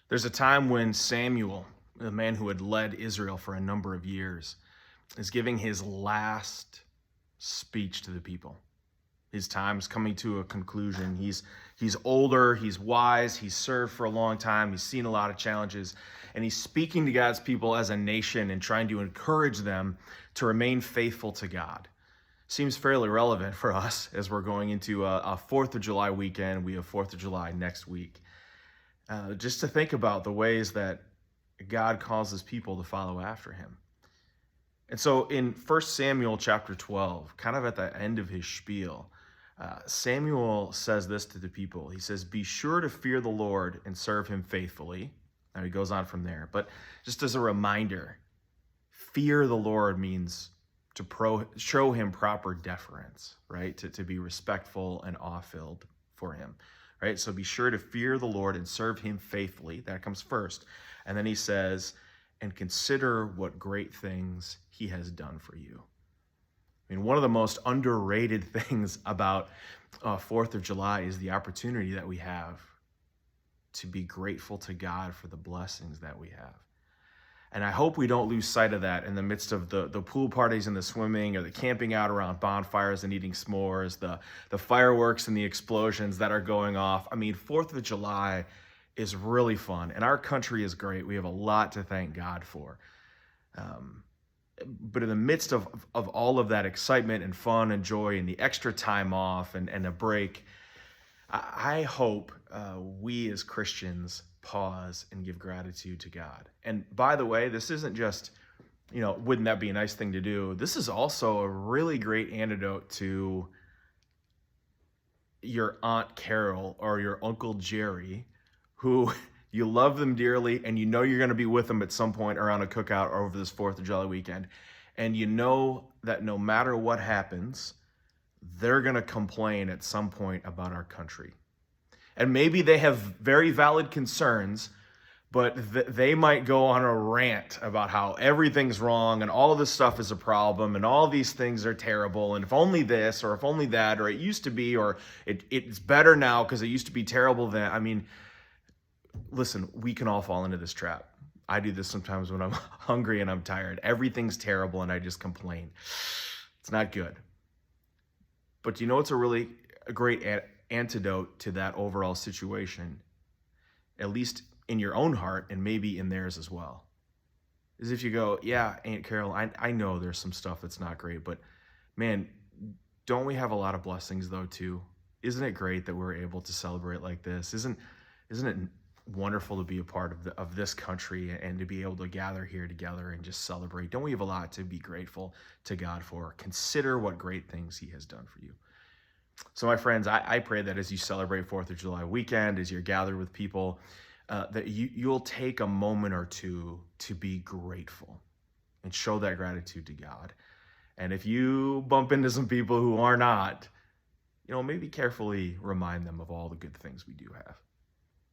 There's a time when Samuel, the man who had led Israel for a number of years, is giving his last speech to the people. His time's coming to a conclusion. He's older, he's wise, he's served for a long time, he's seen a lot of challenges, and he's speaking to God's people as a nation and trying to encourage them to remain faithful to God. Seems fairly relevant for us as we're going into a 4th of July weekend. We have 4th of July next week. Just to think about the ways that God calls his people to follow after him. And so in 1 Samuel chapter 12, kind of at the end of his spiel, Samuel says this to the people. He says, "Be sure to fear the Lord and serve him faithfully." Now he goes on from there. But just as a reminder, fear the Lord means to show him proper deference, right? To be respectful and awe-filled for him, right? So be sure to fear the Lord and serve him faithfully. That comes first. And then he says, and consider what great things he has done for you. I mean, one of the most underrated things about 4th of July is the opportunity that we have to be grateful to God for the blessings that we have. And I hope we don't lose sight of that in the midst of the pool parties and the swimming or the camping out around bonfires and eating s'mores, the fireworks and the explosions that are going off. I mean, 4th of July is really fun, and our country is great. We have a lot to thank God for. But in the midst of all of that excitement and fun and joy and the extra time off and a break, I hope we as Christians pause and give gratitude to God. And by the way, this isn't just, wouldn't that be a nice thing to do? This is also a really great antidote to your Aunt Carol or your Uncle Jerry, who you love them dearly and you know you're going to be with them at some point around a cookout or over this 4th of July weekend. And you know that no matter what happens, they're going to complain at some point about our country. And maybe they have very valid concerns, but they might go on a rant about how everything's wrong and all this stuff is a problem and all these things are terrible and if only this or if only that or it used to be or it's better now because it used to be terrible then. I mean, listen, we can all fall into this trap. I do this sometimes when I'm hungry and I'm tired. Everything's terrible and I just complain. It's not good. But it's a great antidote to that overall situation, at least in your own heart and maybe in theirs as well, is if you go, yeah, Aunt Carol, I know there's some stuff that's not great, but man, don't we have a lot of blessings though too? Isn't it great that we're able to celebrate like this? Isn't it wonderful to be a part of this country and to be able to gather here together and just celebrate? Don't we have a lot to be grateful to God for? Consider what great things he has done for you. So my friends, I pray that as you celebrate 4th of July weekend, as you're gathered with people, that you'll take a moment or two to be grateful and show that gratitude to God. And if you bump into some people who are not, maybe carefully remind them of all the good things we do have.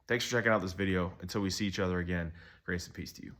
Thanks for checking out this video. Until we see each other again, grace and peace to you.